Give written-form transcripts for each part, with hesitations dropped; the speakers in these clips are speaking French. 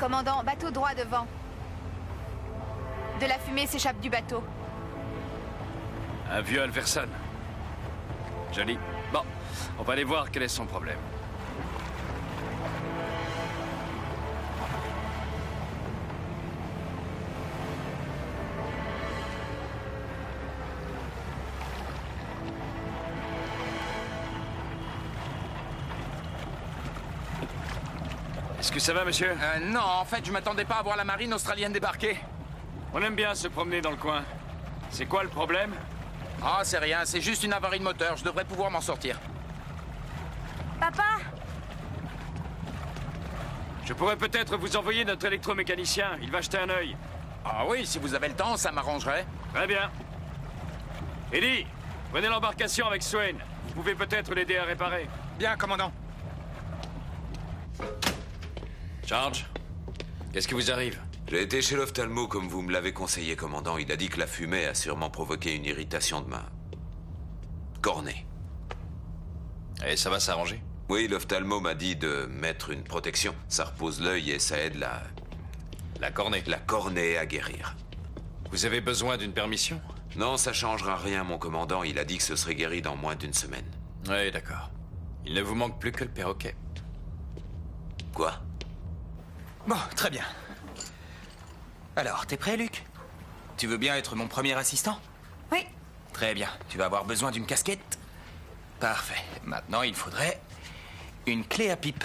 Commandant, bateau droit devant. De la fumée s'échappe du bateau. Un vieux Alverson. Joli. Bon, on va aller voir quel est son problème. Est-ce que ça va, monsieur? Non, en fait, je m'attendais pas à voir la marine australienne débarquer. On aime bien se promener dans le coin. C'est quoi le problème? Ah, c'est rien, c'est juste une avarie de moteur. Je devrais pouvoir m'en sortir. Papa! Je pourrais peut-être vous envoyer notre électromécanicien. Il va jeter un œil. Ah oui, si vous avez le temps, ça m'arrangerait. Très bien. Eddie, prenez l'embarcation avec Swain. Vous pouvez peut-être l'aider à réparer. Bien, commandant. Charge, qu'est-ce qui vous arrive? J'ai été chez l'ophtalmo comme vous me l'avez conseillé, commandant. Il a dit que la fumée a sûrement provoqué une irritation de ma cornée. Et ça va s'arranger? Oui, l'ophtalmo m'a dit de mettre une protection. Ça repose l'œil et ça aide La cornée. la cornée à guérir. Vous avez besoin d'une permission? Non, ça changera rien, mon commandant. Il a dit que ce serait guéri dans moins d'une semaine. Oui, d'accord. Il ne vous manque plus que le perroquet. Quoi? Bon, très bien. Alors, t'es prêt, Luc? Tu veux bien être mon premier assistant? Oui. Très bien. Tu vas avoir besoin d'une casquette? Parfait. Maintenant, il faudrait une clé à pipe.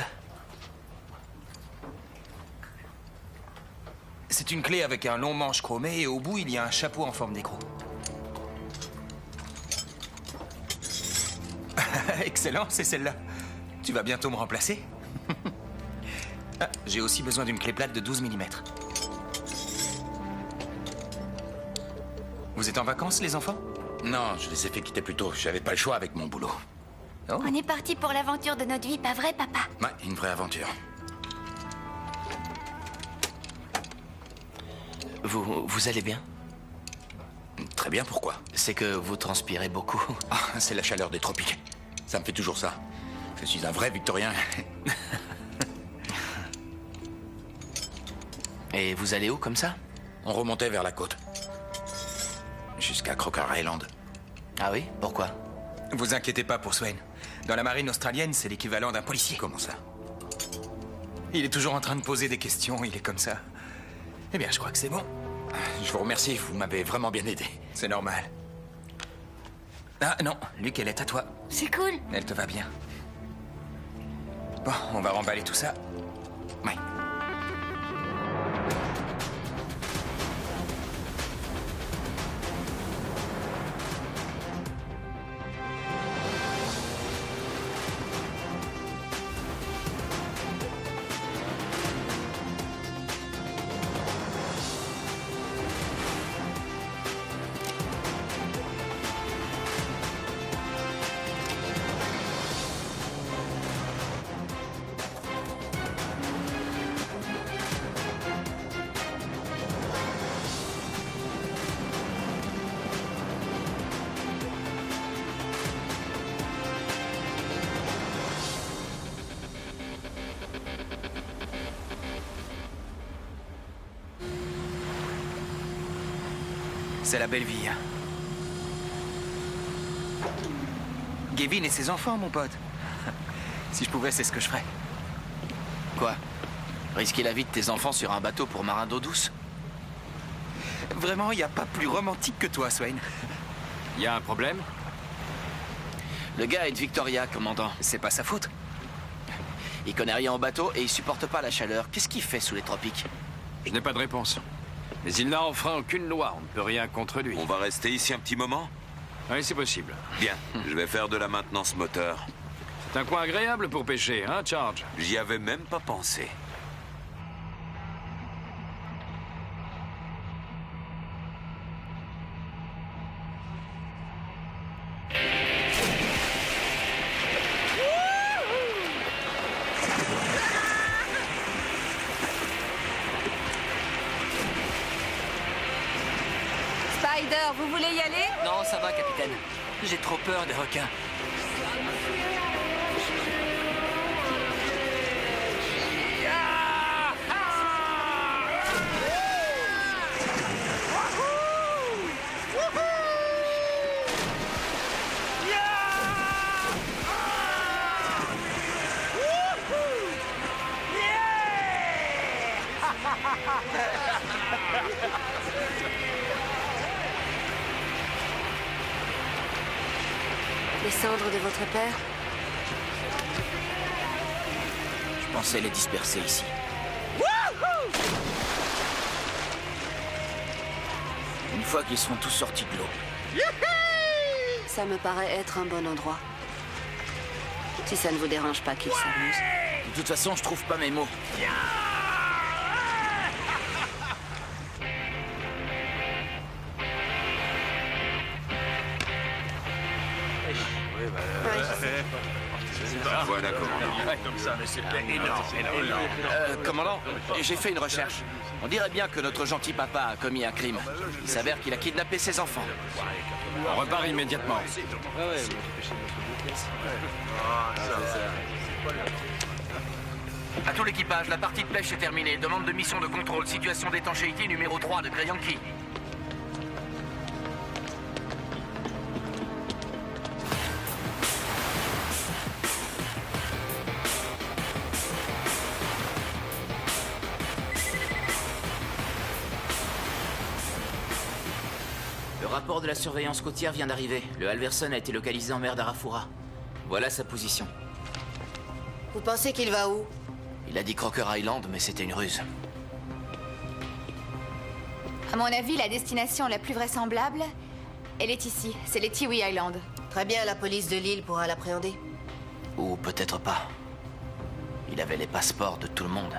C'est une clé avec un long manche chromé et au bout, il y a un chapeau en forme d'écrou. Excellent, c'est celle-là. Tu vas bientôt me remplacer? Ah, j'ai aussi besoin d'une clé plate de 12 mm. Vous êtes en vacances, les enfants? Non, je les ai fait quitter plus tôt. J'avais pas le choix avec mon boulot. Oh. On est parti pour l'aventure de notre vie, pas vrai, papa? Ouais, une vraie aventure. Vous allez bien? Très bien, pourquoi? C'est que vous transpirez beaucoup. Ah, c'est la chaleur des tropiques. Ça me fait toujours ça. Je suis un vrai Victorien. Et vous allez où comme ça? On remontait vers la côte. Jusqu'à Croker Island. Ah oui? Pourquoi? Vous inquiétez pas pour Swain. Dans la marine australienne, c'est l'équivalent d'un policier. Comment ça? Il est toujours en train de poser des questions, il est comme ça. Eh bien, je crois que c'est bon. Je vous remercie, vous m'avez vraiment bien aidé. C'est normal. Ah non, Luc, elle est à toi. C'est cool. Elle te va bien. Bon, on va remballer tout ça. Ouais. C'est la belle vie, hein. Gavin et ses enfants, mon pote. Si je pouvais, c'est ce que je ferais. Quoi? Risquer la vie de tes enfants sur un bateau pour marin d'eau douce? Vraiment, il n'y a pas plus romantique que toi, Swain. Il y a un problème? Le gars est de Victoria, commandant. C'est pas sa faute. Il connaît rien au bateau et il supporte pas la chaleur. Qu'est-ce qu'il fait sous les tropiques? Je n'ai pas de réponse. Mais il n'a enfreint aucune loi. On ne peut rien contre lui. On va rester ici un petit moment? Oui, c'est possible. Bien, je vais faire de la maintenance moteur. C'est un coin agréable pour pêcher, hein, Charge? J'y avais même pas pensé. Spider, vous voulez y aller? Non, ça va, capitaine. J'ai trop peur des requins. Les cendres de votre père? Je pensais les disperser ici. Une fois qu'ils seront tous sortis de l'eau. Ça me paraît être un bon endroit. Si ça ne vous dérange pas qu'ils s'amusent. De toute façon, je trouve pas mes mots. Voilà, commandant. Commandant, j'ai fait une recherche. On dirait bien que notre gentil papa a commis un crime. Il s'avère qu'il a kidnappé ses enfants. On repart immédiatement. À tout l'équipage, la partie de pêche est terminée. Demande de mission de contrôle. Situation d'étanchéité numéro 3 de Grey Yankee. Le rapport de la surveillance côtière vient d'arriver. Le Halverson a été localisé en mer d'Arafura. Voilà sa position. Vous pensez qu'il va où? Il a dit Crocker Island, mais c'était une ruse. À mon avis, la destination la plus vraisemblable, elle est ici. C'est les Tiwi Islands. Très bien, la police de l'île pourra l'appréhender. Ou peut-être pas. Il avait les passeports de tout le monde.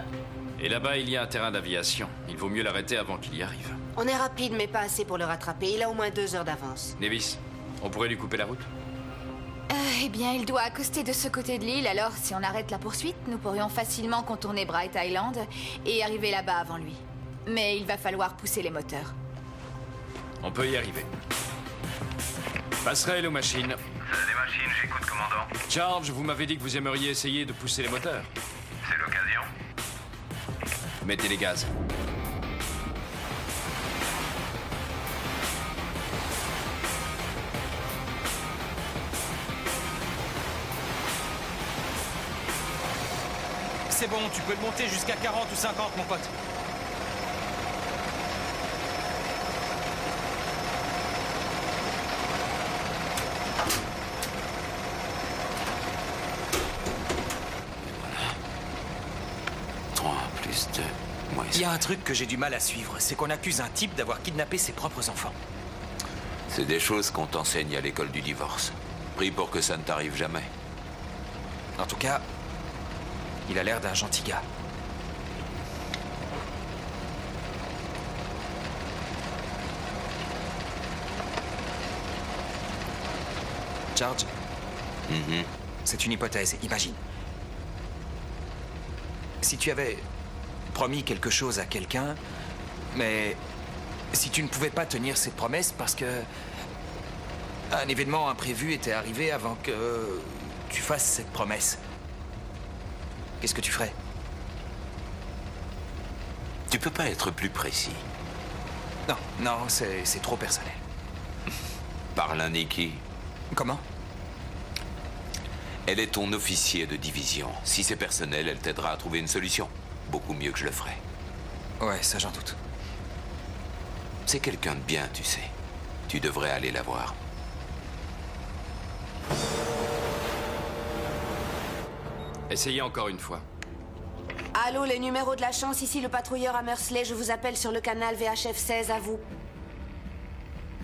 Et là-bas, il y a un terrain d'aviation. Il vaut mieux l'arrêter avant qu'il y arrive. On est rapide, mais pas assez pour le rattraper. Il a au moins 2 heures d'avance. Nevis, on pourrait lui couper la route? Eh bien, il doit accoster de ce côté de l'île, alors si on arrête la poursuite, nous pourrions facilement contourner Bright Island et arriver là-bas avant lui. Mais il va falloir pousser les moteurs. On peut y arriver. Passerelle aux machines. Des machines, j'écoute, commandant. Charge, vous m'avez dit que vous aimeriez essayer de pousser les moteurs. C'est l'occasion. Mettez les gaz. C'est bon, tu peux le monter jusqu'à 40 ou 50, mon pote. Il y a un truc que j'ai du mal à suivre, c'est qu'on accuse un type d'avoir kidnappé ses propres enfants. C'est des choses qu'on t'enseigne à l'école du divorce. Prie pour que ça ne t'arrive jamais. En tout cas, il a l'air d'un gentil gars. Charge, c'est une hypothèse, imagine. Si tu avais promis quelque chose à quelqu'un, mais si tu ne pouvais pas tenir cette promesse parce que un événement imprévu était arrivé avant que tu fasses cette promesse, qu'est-ce que tu ferais? Tu peux pas être plus précis. Non, c'est trop personnel. Parle à Nikki. Comment? Elle est ton officier de division. Si c'est personnel, elle t'aidera à trouver une solution. Beaucoup mieux que je le ferai. Ouais, ça j'en doute. C'est quelqu'un de bien, tu sais. Tu devrais aller la voir. Essayez encore une fois. Allô, les numéros de la chance, ici le patrouilleur Hammersley. Je vous appelle sur le canal VHF 16, à vous.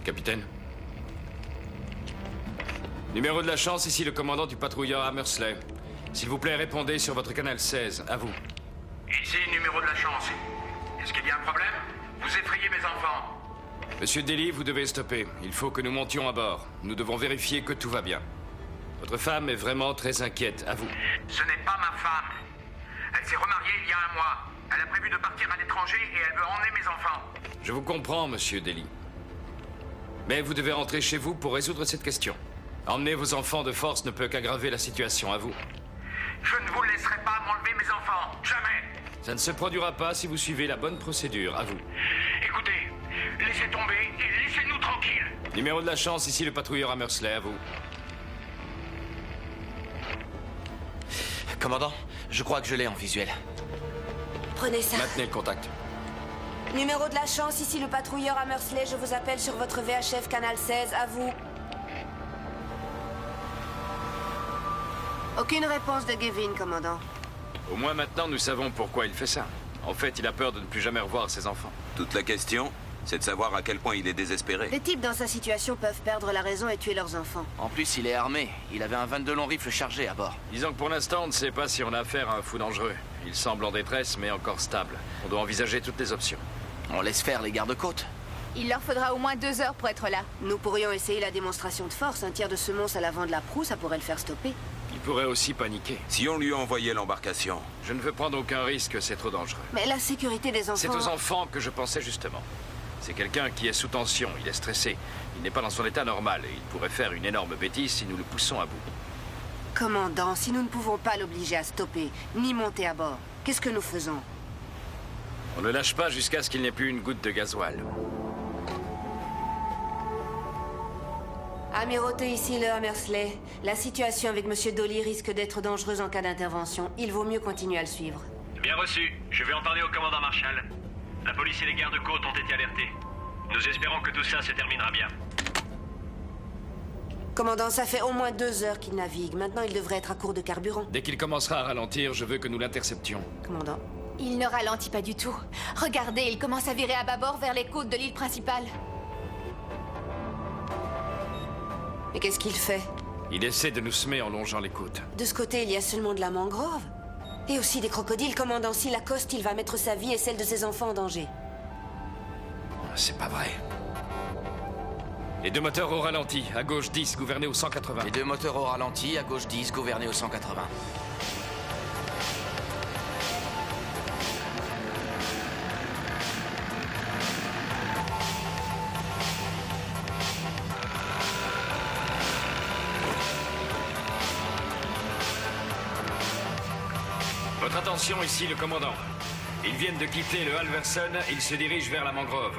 Capitaine. Numéro de la chance, ici le commandant du patrouilleur Hammersley. S'il vous plaît, répondez sur votre canal 16. À vous. Ici, numéro de la chance. Est-ce qu'il y a un problème? Vous effrayez mes enfants. Monsieur Daly, vous devez stopper. Il faut que nous montions à bord. Nous devons vérifier que tout va bien. Votre femme est vraiment très inquiète. À vous. Ce n'est pas ma femme. Elle s'est remariée il y a 1 mois. Elle a prévu de partir à l'étranger et elle veut emmener mes enfants. Je vous comprends, monsieur Daly. Mais vous devez rentrer chez vous pour résoudre cette question. Emmener vos enfants de force ne peut qu'aggraver la situation. À vous. Je ne vous laisserai pas m'enlever mes enfants. Jamais. Ça ne se produira pas si vous suivez la bonne procédure. À vous. Écoutez, laissez tomber et laissez-nous tranquilles. Numéro de la chance, ici le patrouilleur Hammersley. À vous. Commandant, je crois que je l'ai en visuel. Prenez ça. Maintenez le contact. Numéro de la chance, ici le patrouilleur Hammersley. Je vous appelle sur votre VHF canal 16, à vous. Aucune réponse de Gavin, commandant. Au moins maintenant, nous savons pourquoi il fait ça. En fait, il a peur de ne plus jamais revoir ses enfants. Toute la question, c'est de savoir à quel point il est désespéré. Les types dans sa situation peuvent perdre la raison et tuer leurs enfants. En plus, il est armé. Il avait un 22 long rifle chargé à bord. Disons que pour l'instant, on ne sait pas si on a affaire à un fou dangereux. Il semble en détresse, mais encore stable. On doit envisager toutes les options. On laisse faire les gardes-côtes. Il leur faudra au moins 2 heures pour être là. Nous pourrions essayer la démonstration de force. Un tir de semonce à l'avant de la proue, ça pourrait le faire stopper. Il pourrait aussi paniquer. Si on lui envoyait l'embarcation, Je ne veux prendre aucun risque, c'est trop dangereux. Mais la sécurité des enfants... C'est aux enfants que je pensais justement. C'est quelqu'un qui est sous tension, il est stressé. Il n'est pas dans son état normal et il pourrait faire une énorme bêtise si nous le poussons à bout. Commandant, si nous ne pouvons pas l'obliger à stopper, ni monter à bord, qu'est-ce que nous faisons? On ne lâche pas jusqu'à ce qu'il n'ait plus une goutte de gasoil. Amirauté, ici le Hammersley. La situation avec Monsieur Dolly risque d'être dangereuse en cas d'intervention. Il vaut mieux continuer à le suivre. Bien reçu. Je vais en parler au commandant Marshall. La police et les gardes-côtes ont été alertés. Nous espérons que tout ça se terminera bien. Commandant, ça fait au moins 2 heures qu'il navigue. Maintenant, il devrait être à court de carburant. Dès qu'il commencera à ralentir, je veux que nous l'interceptions. Commandant. Il ne ralentit pas du tout. Regardez, il commence à virer à bâbord vers les côtes de l'île principale. Mais qu'est-ce qu'il fait? Il essaie de nous semer en longeant les côtes. De ce côté, il y a seulement de la mangrove. Et aussi des crocodiles. Commandant, s'il accoste, il va mettre sa vie et celle de ses enfants en danger. C'est pas vrai. Les 2 moteurs au ralenti, à gauche 10, gouverné au 180. Les 2 moteurs au ralenti, à gauche 10, gouverné au 180. Votre attention, ici le commandant. Ils viennent de quitter le Halverson, ils se dirigent vers la mangrove.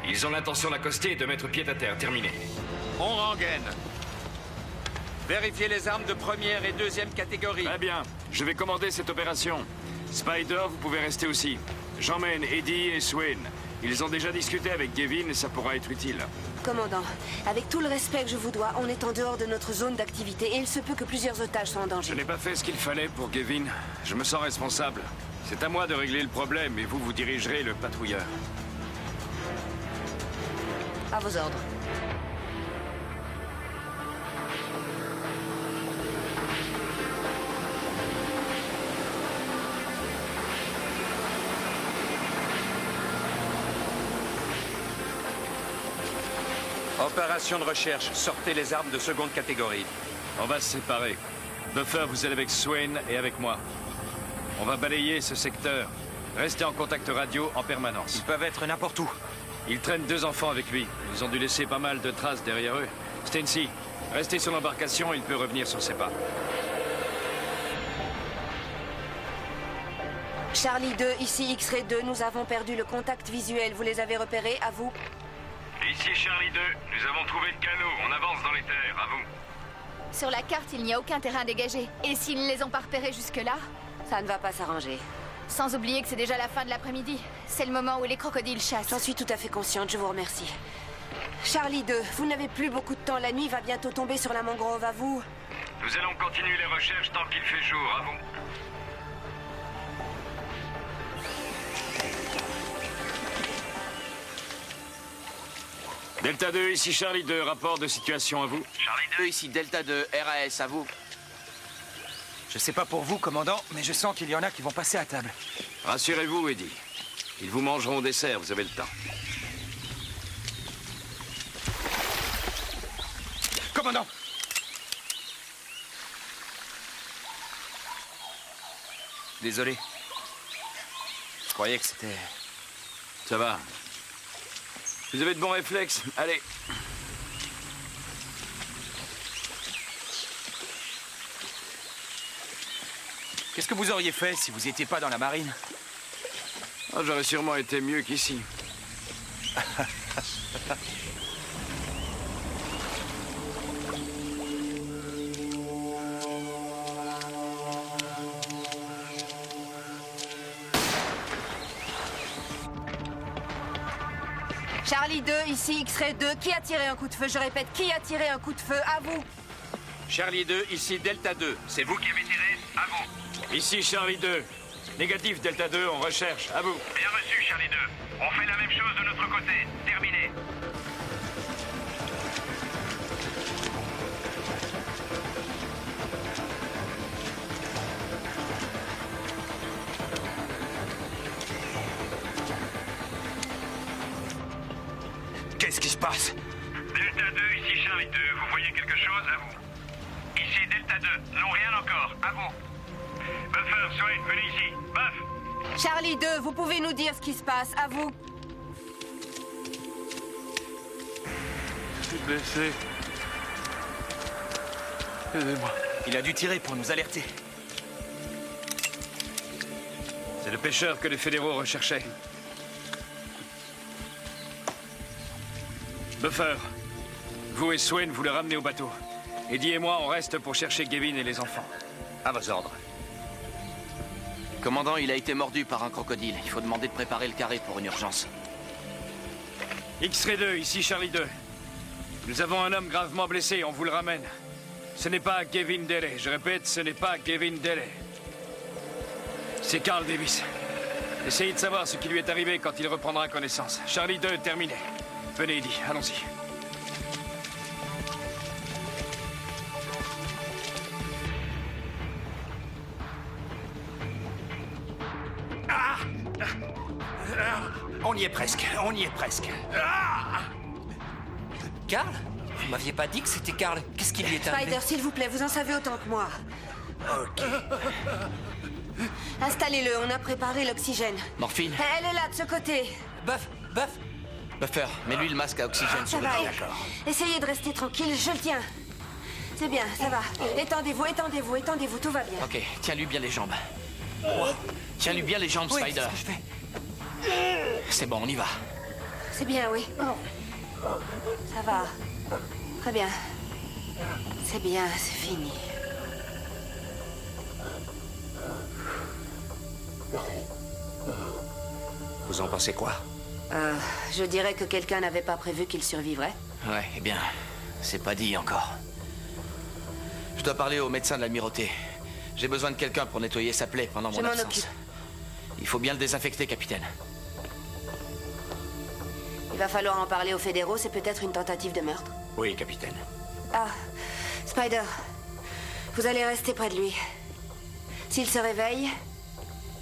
Ils ont l'intention d'accoster et de mettre pied à terre. Terminé. On rengaine. Vérifiez les armes de première et deuxième catégorie. Très bien. Je vais commander cette opération. Spider, vous pouvez rester aussi. J'emmène Eddie et Swain. Ils ont déjà discuté avec Gavin et ça pourra être utile. Commandant, avec tout le respect que je vous dois, on est en dehors de notre zone d'activité et il se peut que plusieurs otages soient en Je danger. n'ai pas fait ce qu'il fallait pour Gavin. Je me sens responsable. C'est à moi de régler le problème et vous dirigerez le patrouilleur. À vos ordres. Opération de recherche. Sortez les armes de seconde catégorie. On va se séparer. Buffer, vous allez avec Swain et avec moi. On va balayer ce secteur. Restez en contact radio en permanence. Ils peuvent être n'importe où. Ils traînent 2 enfants avec lui. Ils ont dû laisser pas mal de traces derrière eux. Stancy, restez sur l'embarcation, il peut revenir sur ses pas. Charlie 2, ici X-Ray 2, nous avons perdu le contact visuel. Vous les avez repérés, à vous? Ici Charlie 2. Nous avons trouvé le canot. On avance dans les terres. À vous. Sur la carte, il n'y a aucun terrain dégagé. Et s'ils ne les ont pas repérés jusque-là? Ça ne va pas s'arranger. Sans oublier que c'est déjà la fin de l'après-midi. C'est le moment où les crocodiles chassent. J'en suis tout à fait consciente, je vous remercie. Charlie 2, vous n'avez plus beaucoup de temps. La nuit va bientôt tomber sur la mangrove, à vous. Nous allons continuer les recherches tant qu'il fait jour. À vous. Delta 2, ici Charlie 2, rapport de situation à vous. Charlie 2, ici Delta 2, RAS, à vous. Je sais pas pour vous, commandant, mais je sens qu'il y en a qui vont passer à table. Rassurez-vous, Eddie. Ils vous mangeront au dessert, vous avez le temps. Commandant! Désolé. Je croyais que c'était... Ça va. Vous avez de bons réflexes. Allez. Qu'est-ce que vous auriez fait si vous n'étiez pas dans la marine? Oh, j'aurais sûrement été mieux qu'ici. Charlie 2, ici X-Ray 2. Qui a tiré un coup de feu? Je répète, qui a tiré un coup de feu? À vous. Charlie 2, ici Delta 2. C'est vous Vous qui avez tiré, à vous. Ici Charlie 2. Négatif Delta 2, on recherche. À vous. Bien reçu, Charlie 2. On fait la même chose de notre côté. Terminé. Qu'est-ce qui se passe? Delta 2, ici Charlie 2. Vous voyez quelque chose, à vous? Ici Delta 2. Non, rien encore. À vous. Buffer, Swain, venez ici. Buff. Charlie 2, vous pouvez nous dire ce qui se passe, à vous. Je suis blessé. Aidez-moi. Il a dû tirer pour nous alerter. C'est le pêcheur que les fédéraux recherchaient. Buffer, vous et Swain, vous le ramenez au bateau. Eddie et moi, on reste pour chercher Gavin et les enfants. À vos ordres. Commandant, il a été mordu par un crocodile. Il faut demander de préparer le carré pour une urgence. X-Ray 2, ici Charlie 2. Nous avons un homme gravement blessé, on vous le ramène. Ce n'est pas Gavin Dele. Je répète, ce n'est pas Gavin Dele. C'est Carl Davis. Essayez de savoir ce qui lui est arrivé quand il reprendra connaissance. Charlie 2, terminé. Venez, Eddie, allons-y. On y est presque, on y est presque. Carl? Vous m'aviez pas dit que c'était Carl. Qu'est-ce qui lui est arrivé? Spider, s'il vous plaît, vous en savez autant que moi. Ok. Installez-le, on a préparé l'oxygène. Morphine? Elle est là, de ce côté. Buff, Buff. Buffer, mets-lui le masque à oxygène Ça sur le va, dos. essayez de rester tranquille, je le tiens. C'est bien, ça va. Étendez-vous, étendez-vous, étendez-vous, tout va bien. Ok, tiens-lui bien les jambes. Tiens-lui bien les jambes, Oui, Spider. c'est ce que je fais. C'est bon, on y va. C'est bien, oui. Ça va. Très bien. C'est bien, c'est fini. Vous en pensez quoi? Je dirais que quelqu'un n'avait pas prévu qu'il survivrait. Ouais, eh bien, c'est pas dit encore. Je dois parler au médecin de l'amirauté. J'ai besoin de quelqu'un pour nettoyer sa plaie pendant Je mon m'en absence. occupe. Il faut bien le désinfecter, capitaine. Il va falloir en parler aux fédéraux, c'est peut-être une tentative de meurtre. Oui, capitaine. Ah, Spider, vous allez rester près de lui. S'il se réveille,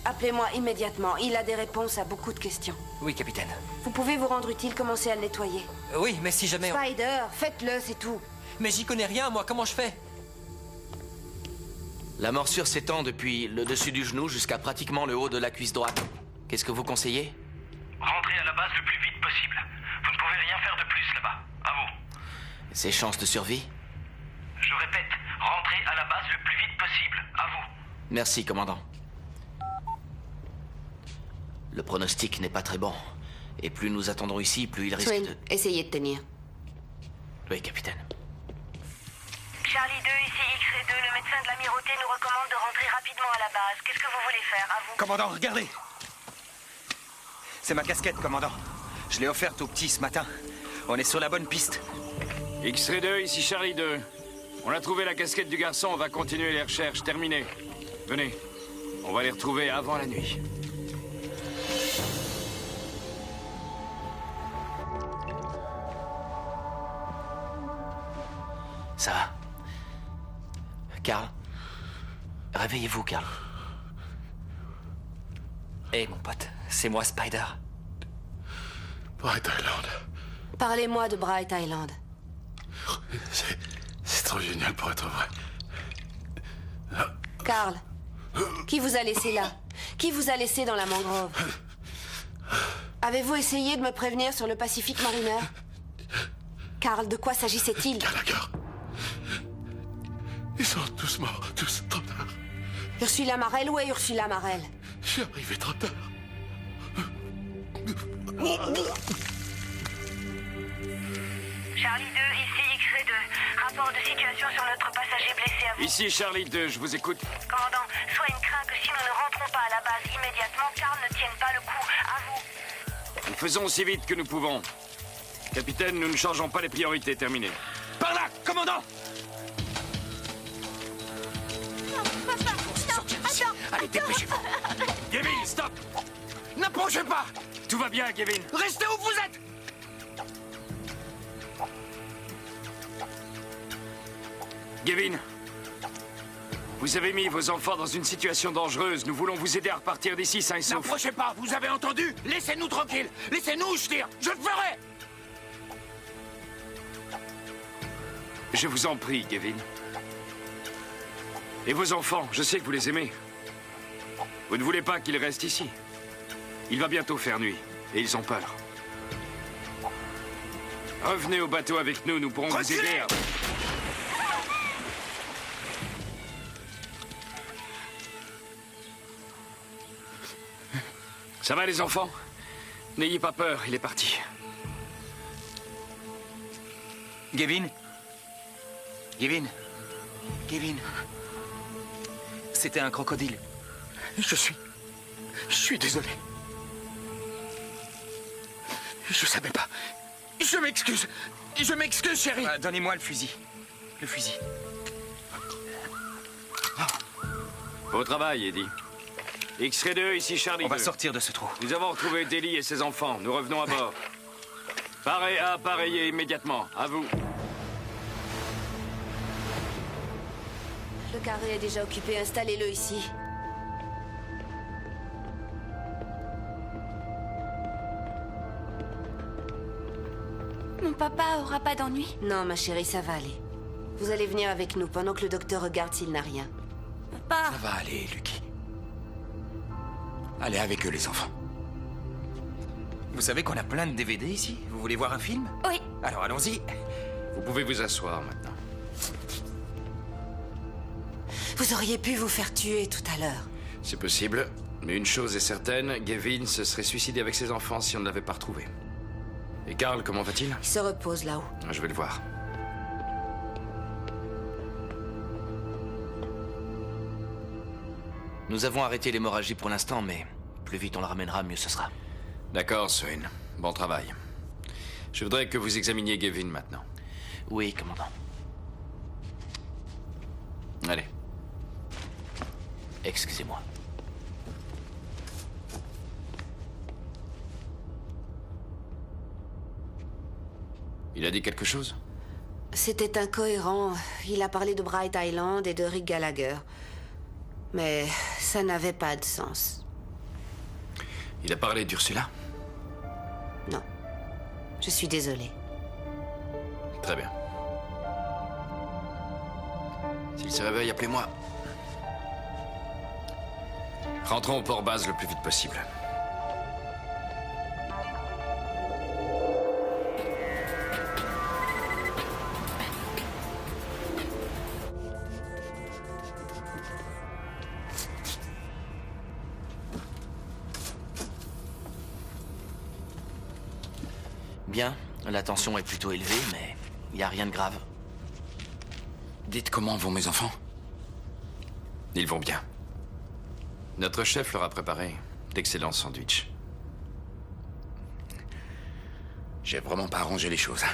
appelez-moi immédiatement. Il a des réponses à beaucoup de questions. Oui, capitaine. Vous pouvez vous rendre utile, commencer à le nettoyer. Oui, mais si jamais... Spider, faites-le, c'est tout. Mais j'y connais rien, moi. Comment je fais? La morsure s'étend depuis le dessus du genou jusqu'à pratiquement le haut de la cuisse droite. Qu'est-ce que vous conseillez? Rentrez à la base le plus vite possible. Vous ne pouvez rien faire de plus là-bas. À vous. Ses chances de survie? Je répète, rentrez à la base le plus vite possible. À vous. Merci, commandant. Le pronostic n'est pas très bon. Et plus nous attendons ici, plus il risque Swain, de... essayez de tenir. Oui, capitaine. Charlie 2, ici X-Ray 2. Le médecin de l'amirauté nous recommande de rentrer rapidement à la base. Qu'est-ce que vous voulez faire, à vous? Commandant, regardez! C'est ma casquette, commandant. Je l'ai offerte au petit ce matin. On est sur la bonne piste. X-Ray 2, ici Charlie 2. On a trouvé la casquette du garçon, on va continuer les recherches. Terminé. Venez. On va les retrouver avant la nuit. Ça va? Carl? Réveillez-vous, Carl. Hé, mon pote, c'est moi, Spider. Bright Island. Parlez-moi de Bright Island. C'est trop génial pour être vrai. Carl, qui vous a laissé là? Qui vous a laissé dans la mangrove? Avez-vous essayé de me prévenir sur le Pacific Mariner? Carl, de quoi s'agissait-il? Gallagher. Ils sont tous morts, tous trop tard. Ursula Marel, où est Ursula Marel? Je suis arrivé trop tard. Charlie 2, ici X-Ray 2. Rapport de situation sur notre passager blessé à vous. Ici Charlie 2, je vous écoute. Commandant, Swain craint que si nous ne rentrons pas à la base immédiatement, Carl ne tienne pas le coup. À vous. Nous faisons aussi vite que nous pouvons. Capitaine, nous ne changeons pas les priorités. Terminé. Par là, commandant! papa. Non, Allez, dépêchez-vous. Gavin, stop! N'approchez pas. Tout va bien, Gavin. Restez où vous êtes. Gavin, vous avez mis vos enfants dans une situation dangereuse. Nous voulons vous aider à repartir d'ici sains et saufs. N'approchez pas, vous avez entendu? Laissez-nous tranquilles. Laissez-nous, je tire. Je le ferai. Je vous en prie, Gavin. Et vos enfants, je sais que vous les aimez. Vous ne voulez pas qu'ils restent ici. Il va bientôt faire nuit, et ils ont peur. Revenez au bateau avec nous, nous pourrons vous aider à... Ça va, les enfants? N'ayez pas peur, il est parti. Gavin? Gavin? Gavin? C'était un crocodile. Je suis désolé. Je savais pas. Je m'excuse. Je m'excuse, chérie. Donnez-moi le fusil. Le fusil. Au travail, Eddie. X-Ray 2, ici Charlie 2. On va sortir de ce trou. Nous avons retrouvé Deli et ses enfants. Nous revenons à bord. Appareillez immédiatement. À vous. Le carré est déjà occupé. Installez-le ici. Mon papa aura pas d'ennui? Non, ma chérie, ça va aller. Vous allez venir avec nous pendant que le docteur regarde s'il n'a rien. Papa! Ça va aller, Lucky. Allez avec eux, les enfants. Vous savez qu'on a plein de DVD ici? Vous voulez voir un film? Oui. Alors allons-y. Vous pouvez vous asseoir maintenant. Vous auriez pu vous faire tuer tout à l'heure. C'est possible, mais une chose est certaine, Gavin se serait suicidé avec ses enfants si on ne l'avait pas retrouvé. Et Carl, comment va-t-il? Il se repose là-haut. Je vais le voir. Nous avons arrêté l'hémorragie pour l'instant, mais plus vite on le ramènera, mieux ce sera. D'accord, Swain. Bon travail. Je voudrais que vous examiniez Gavin maintenant. Oui, commandant. Allez. Excusez-moi. Il a dit quelque chose? C'était incohérent. Il a parlé de Bright Island et de Rick Gallagher. Mais ça n'avait pas de sens. Il a parlé d'Ursula? Non. Je suis désolée. Très bien. S'il se réveille, appelez-moi. Rentrons au port-base le plus vite possible. Bien, la tension est plutôt élevée, mais il n'y a rien de grave. Dites comment vont mes enfants? Ils vont bien. Notre chef leur a préparé d'excellents sandwichs. J'ai vraiment pas arrangé les choses.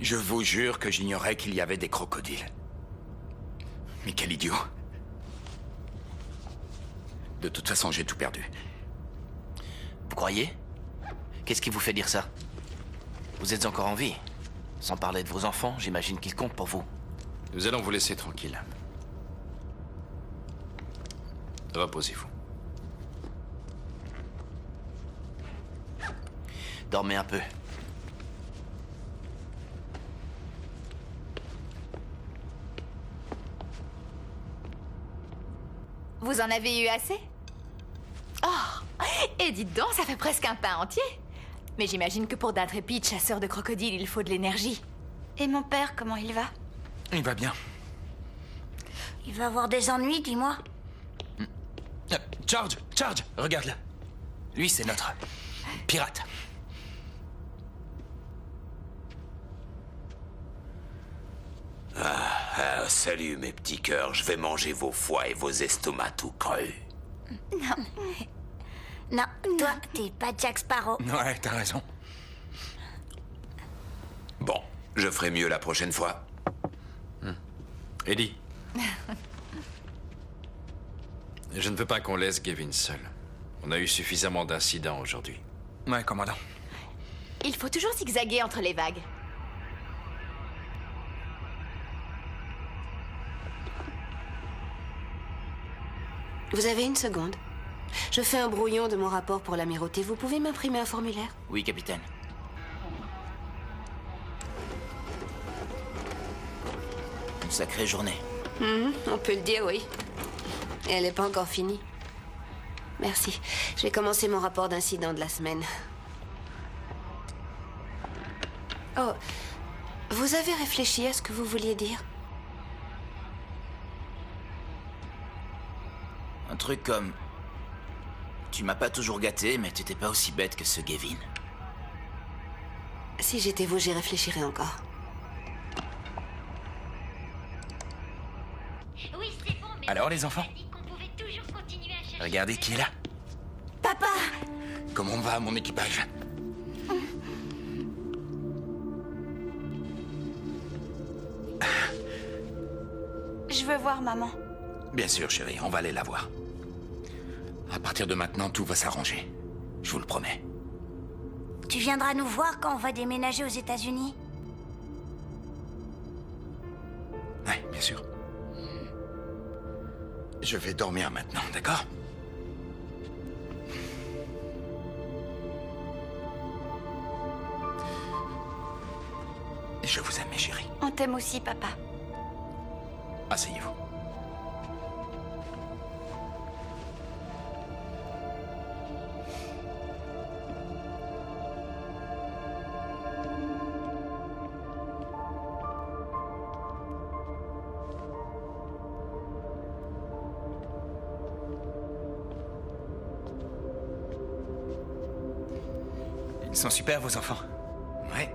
Je vous jure que j'ignorais qu'il y avait des crocodiles. Mais quel idiot. De toute façon, j'ai tout perdu. Vous croyez? Qu'est-ce qui vous fait dire ça? Vous êtes encore en vie. Sans parler de vos enfants, j'imagine qu'ils comptent pour vous. Nous allons vous laisser tranquille. Reposez-vous. Dormez un peu. Vous en avez eu assez? Oh! Et dites donc, ça fait presque un pain entier. Mais j'imagine que pour d'intrépides chasseurs de crocodiles, il faut de l'énergie. Et mon père, comment il va? Il va bien. Il va avoir des ennuis, dis-moi. Charge, regarde là. Lui, c'est notre pirate. Salut mes petits cœurs, je vais manger vos foies et vos estomacs tout crus. Non, toi, t'es pas Jack Sparrow. Ouais, t'as raison. Bon, je ferai mieux la prochaine fois. Eddie, Je ne veux pas qu'on laisse Gavin seul. On a eu suffisamment d'incidents aujourd'hui. Ouais, commandant. Il faut toujours zigzaguer entre les vagues. Vous avez une seconde? Je fais un brouillon de mon rapport pour l'amirauté. Vous pouvez m'imprimer un formulaire? Oui, capitaine. Une sacrée journée. On peut le dire, oui. Et elle n'est pas encore finie. Merci. Je vais commencer mon rapport d'incident de la semaine. Oh, vous avez réfléchi à ce que vous vouliez dire? Un truc comme... Tu m'as pas toujours gâté, mais t'étais pas aussi bête que ce Gavin. Si j'étais vous, j'y réfléchirais encore. Oui, c'est bon, mais Alors, les enfants? Regardez qui est là. Papa! Comment va mon équipage? Je veux voir maman. Bien sûr, chérie, on va aller la voir. À partir de maintenant, tout va s'arranger. Je vous le promets. Tu viendras nous voir quand on va déménager aux États-Unis? Oui, bien sûr. Je vais dormir maintenant, d'accord? Je vous aime, mes chéris. On t'aime aussi, papa. Asseyez-vous. Ils sont super, vos enfants. Ouais.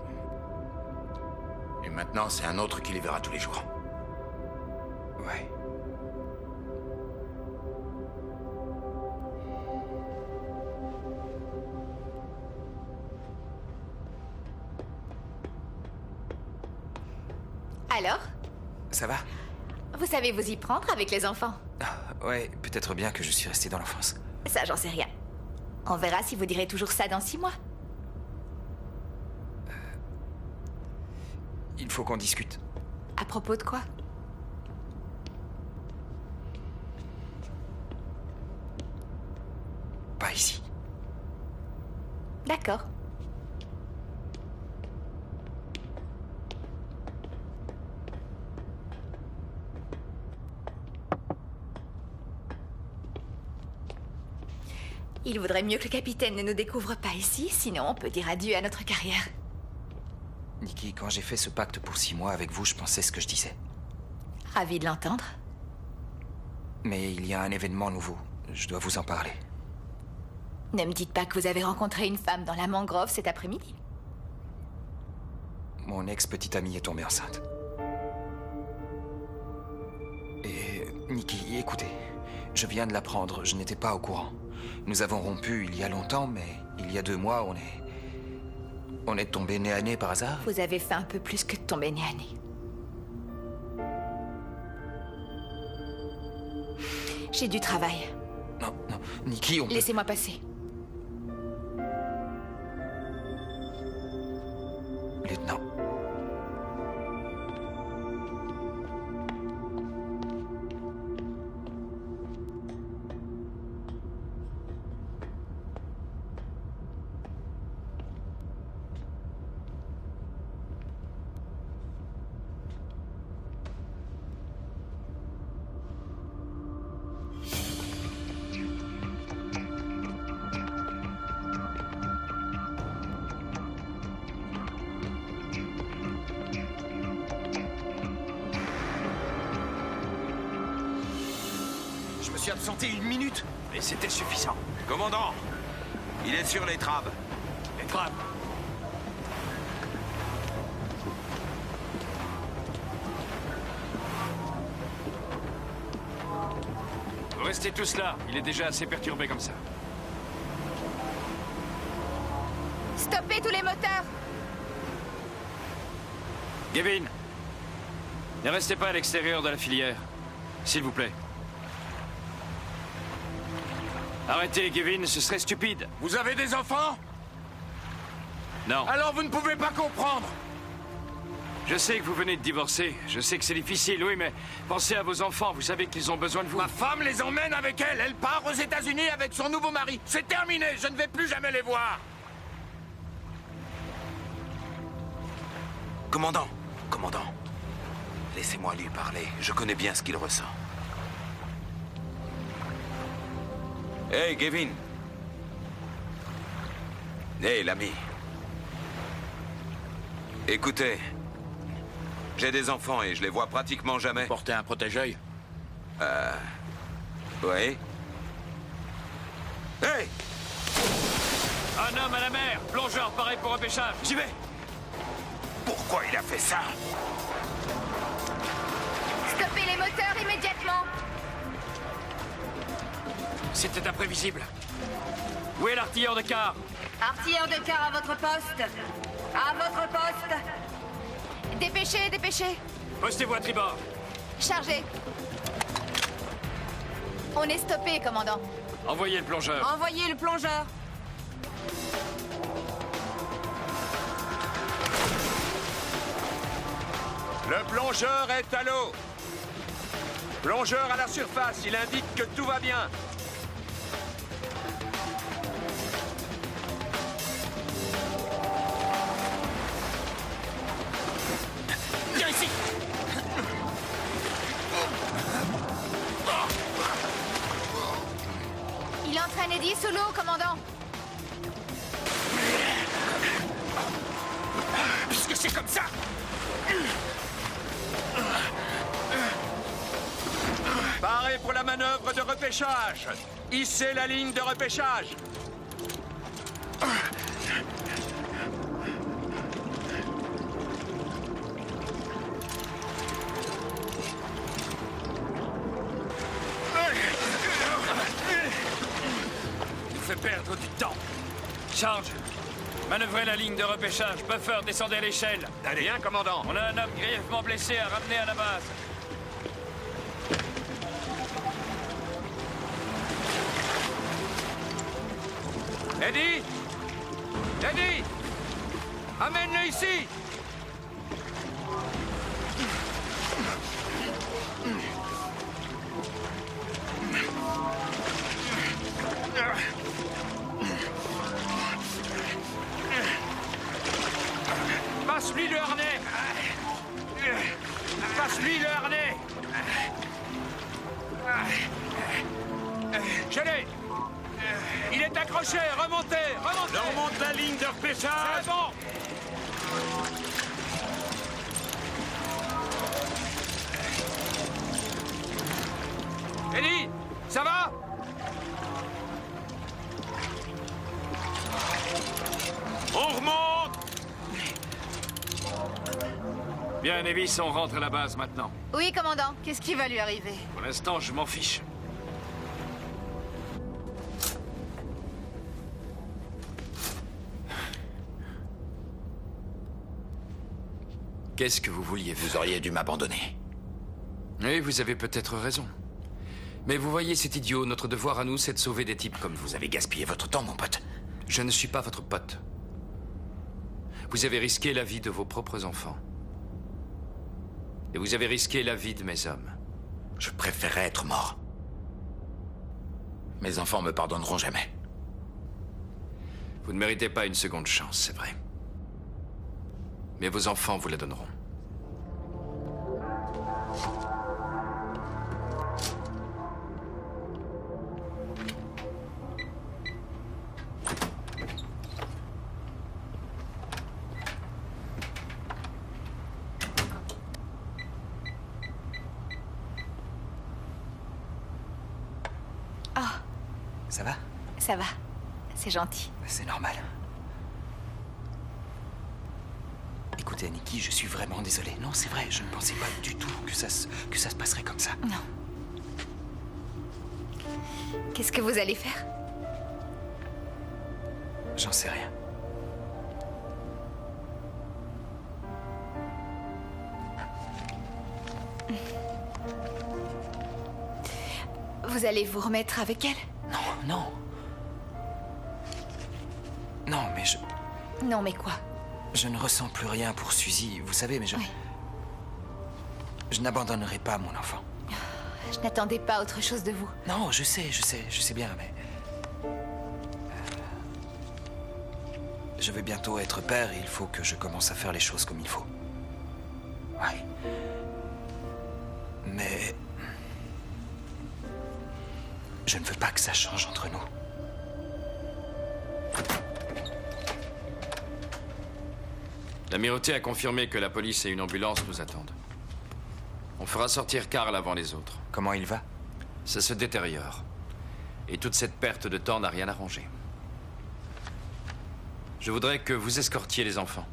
Et maintenant, c'est un autre qui les verra tous les jours. Ouais. Alors? Ça va? Vous savez vous y prendre avec les enfants? Ouais, peut-être bien que je suis resté dans l'enfance. Ça, j'en sais rien. On verra si vous direz toujours ça dans 6 mois. Il faut qu'on discute. À propos de quoi? Pas ici. D'accord. Il vaudrait mieux que le capitaine ne nous découvre pas ici, sinon on peut dire adieu à notre carrière. Nikki, quand j'ai fait ce pacte pour 6 mois avec vous, je pensais ce que je disais. Ravi de l'entendre. Mais il y a un événement nouveau. Je dois vous en parler. Ne me dites pas que vous avez rencontré une femme dans la mangrove cet après-midi. Mon ex-petite amie est tombée enceinte. Et Nikki, écoutez, je viens de l'apprendre, je n'étais pas au courant. Nous avons rompu il y a longtemps, mais il y a 2 mois, on est tombés nez à nez par hasard. Vous avez fait un peu plus que de tomber nez à nez. J'ai du travail. Non, non, Nikki, on peut... Laissez-moi passer. Lieutenant. Je me suis absenté 1 minute. Et c'était suffisant. Commandant, il est sur les traves. Les traves. Vous restez tous là. Il est déjà assez perturbé comme ça. Stoppez tous les moteurs! Gavin, ne restez pas à l'extérieur de la filière. S'il vous plaît. Arrêtez, Kevin, ce serait stupide. Vous avez des enfants? Non. Alors vous ne pouvez pas comprendre. Je sais que vous venez de divorcer. Je sais que c'est difficile, oui, mais pensez à vos enfants. Vous savez qu'ils ont besoin de vous. Ma femme les emmène avec elle. Elle part aux États-Unis avec son nouveau mari. C'est terminé. Je ne vais plus jamais les voir. Commandant, commandant. Laissez-moi lui parler. Je connais bien ce qu'il ressent. Hey, Kevin. Hey, l'ami. Écoutez, j'ai des enfants et je les vois pratiquement jamais. Portez un protège-œil. Oui. Hey! Un homme à la mer. Plongeur, pareil pour repêchage. J'y vais. Pourquoi il a fait ça? Stoppez les moteurs immédiatement. C'était imprévisible. Où est l'artilleur de quart? Artilleur de quart à votre poste. À votre poste. Dépêchez, dépêchez. Postez-vous à tribord. Chargez. On est stoppé, commandant. Envoyez le plongeur. Envoyez le plongeur. Le plongeur est à l'eau. Plongeur à la surface. Il indique que tout va bien. Viens ici! Il entraîne Eddie sous l'eau, commandant. Puisque c'est comme ça. Parez pour la manœuvre de repêchage. Hissez la ligne de repêchage. Nous fait perdre du temps. Charge. Manœuvrez la ligne de repêchage. Buffer, descendez à l'échelle. Allez. Bien, commandant. On a un homme grièvement blessé à ramener à la base. Eddie! Eddie! Amène-le ici! Passe-lui le harnais! Passe-lui le harnais! Je l'ai! Il est accroché! Remontez! Remontez! On remonte la ligne de repêchage. C'est bon! Eddie! Ça va? On remonte! Bien, Nevis, on rentre à la base maintenant. Oui, commandant. Qu'est-ce qui va lui arriver? Pour l'instant, je m'en fiche. Qu'est-ce que vous vouliez faire? Vous auriez dû m'abandonner. Oui, vous avez peut-être raison. Mais vous voyez, cet idiot, notre devoir à nous, c'est de sauver des types comme vous. Vous avez gaspillé votre temps, mon pote. Je ne suis pas votre pote. Vous avez risqué la vie de vos propres enfants. Et vous avez risqué la vie de mes hommes. Je préférerais être mort. Mes enfants me pardonneront jamais. Vous ne méritez pas une seconde chance, c'est vrai. Mais vos enfants vous la donneront. Ça va? Ça va. C'est gentil. C'est normal. Écoutez, Nikki, je suis vraiment désolé. Non, c'est vrai, je ne pensais pas du tout que ça se passerait comme ça. Non. Qu'est-ce que vous allez faire? J'en sais rien. Vous allez vous remettre avec elle? Non, non. Non, mais je... Non, mais quoi? Je ne ressens plus rien pour Suzy, vous savez, mais je... Oui. Je n'abandonnerai pas mon enfant. Je n'attendais pas autre chose de vous. Non, je sais bien, mais... Je vais bientôt être père et il faut que je commence à faire les choses comme il faut. Ouais. Mais... Je ne veux pas que ça change entre nous. L'amirauté a confirmé que la police et une ambulance nous attendent. On fera sortir Carl avant les autres. Comment il va? Ça se détériore. Et toute cette perte de temps n'a rien arrangé. Je voudrais que vous escortiez les enfants.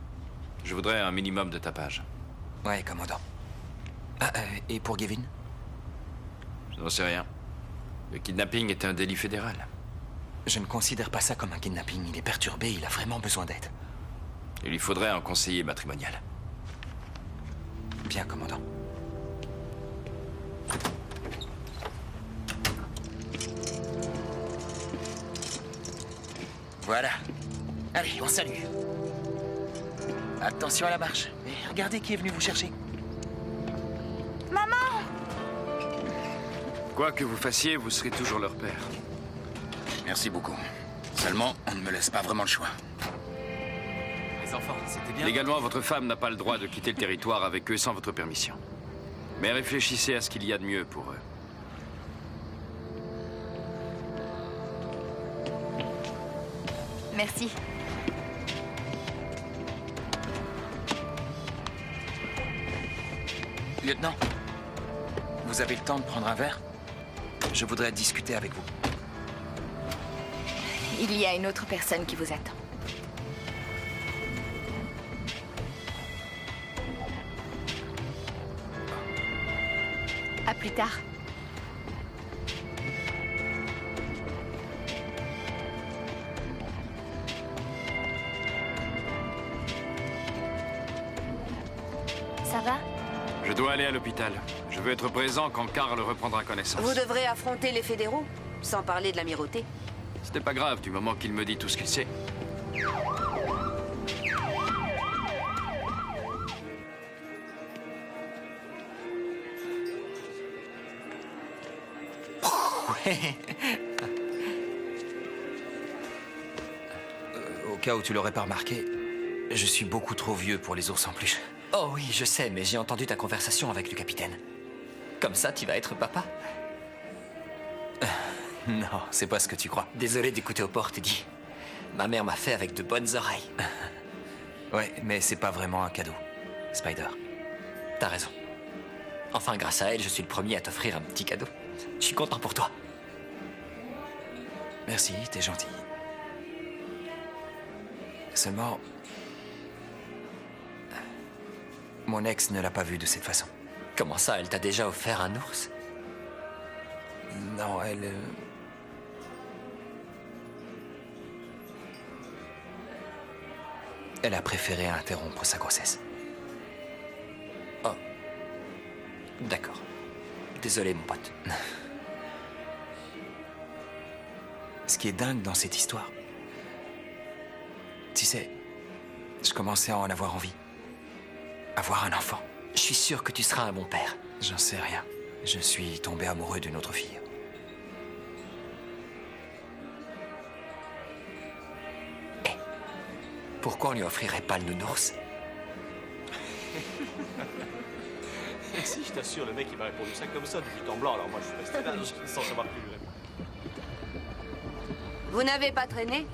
Je voudrais un minimum de tapage. Ouais, commandant. Ah, et pour Gavin? Je n'en sais rien. Le kidnapping est un délit fédéral. Je ne considère pas ça comme un kidnapping. Il est perturbé, il a vraiment besoin d'aide. Il lui faudrait un conseiller matrimonial. Bien, commandant. Voilà. Allez, on salue. Attention à la marche. Et regardez qui est venu vous chercher. Maman! Quoi que vous fassiez, vous serez toujours leur père. Merci beaucoup. Seulement, on ne me laisse pas vraiment le choix. Les enfants, c'était bien. Légalement, votre femme n'a pas le droit de quitter le territoire avec eux sans votre permission. Mais réfléchissez à ce qu'il y a de mieux pour eux. Merci. Lieutenant, vous avez le temps de prendre un verre? Je voudrais discuter avec vous. Il y a une autre personne qui vous attend. À plus tard. Ça va? Je dois aller à l'hôpital. Je veux être présent quand Carl reprendra connaissance. Vous devrez affronter les fédéraux, sans parler de l'amirauté. Ce n'est pas grave du moment qu'il me dit tout ce qu'il sait. Au cas où tu l'aurais pas remarqué, je suis beaucoup trop vieux pour les ours en peluche. Oh oui, je sais, mais j'ai entendu ta conversation avec le capitaine. Comme ça, tu vas être papa? Non, c'est pas ce que tu crois. Désolé d'écouter aux portes, Eddie. Ma mère m'a fait avec de bonnes oreilles. Ouais, mais c'est pas vraiment un cadeau, Spider. T'as raison. Enfin, grâce à elle, je suis le premier à t'offrir un petit cadeau. Je suis content pour toi. Merci, t'es gentil. Seulement... Mon ex ne l'a pas vu de cette façon. Comment ça, elle t'a déjà offert un ours? Non, elle... Elle a préféré interrompre sa grossesse. Oh. D'accord. Désolé, mon pote. Ce qui est dingue dans cette histoire... Tu sais, je commençais à en avoir envie. Avoir un enfant. Je suis sûr que tu seras un bon père. J'en sais rien. Je suis tombé amoureux d'une autre fille. Pourquoi on lui offrirait pas le nounours? Si, je t'assure, le mec il m'a répondu ça comme ça, du but en blanc, alors moi je suis resté là, sans savoir plus vraiment. Vous n'avez pas traîné?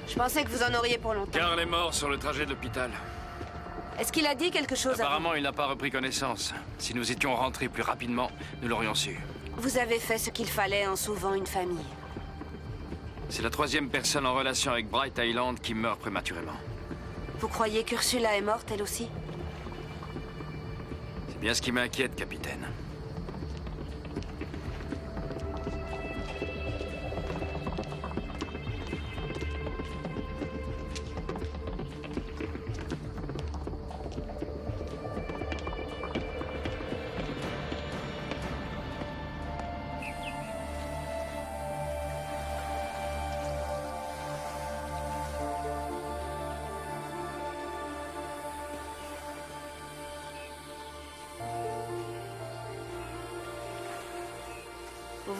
Je pensais que vous en auriez pour longtemps. Carl est mort sur le trajet de l'hôpital. Est-ce qu'il a dit quelque chose à Apparemment, il n'a pas repris connaissance. Si nous étions rentrés plus rapidement, nous l'aurions su. vous avez fait ce qu'il fallait en sauvant une famille. C'est la troisième personne en relation avec Bright Island qui meurt prématurément. Vous croyez qu'Ursula est morte, elle aussi? C'est bien ce qui m'inquiète, capitaine.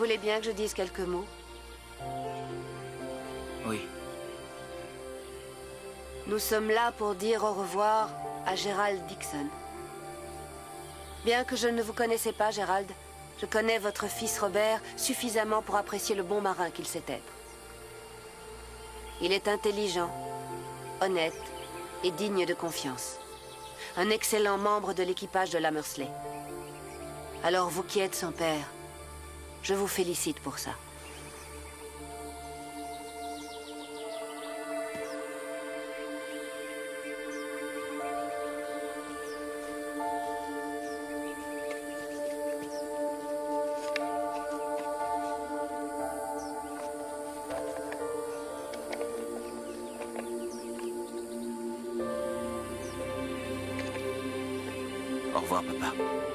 voulez bien que je dise quelques mots? Oui. Nous sommes là pour dire au revoir à Gérald Dixon. Bien que je ne vous connaissais pas, Gérald, je connais votre fils Robert suffisamment pour apprécier le bon marin qu'il sait être. Il est intelligent, honnête et digne de confiance. Un excellent membre de l'équipage de l'Hammersley. Alors vous qui êtes son père, je vous félicite pour ça. Au revoir, papa.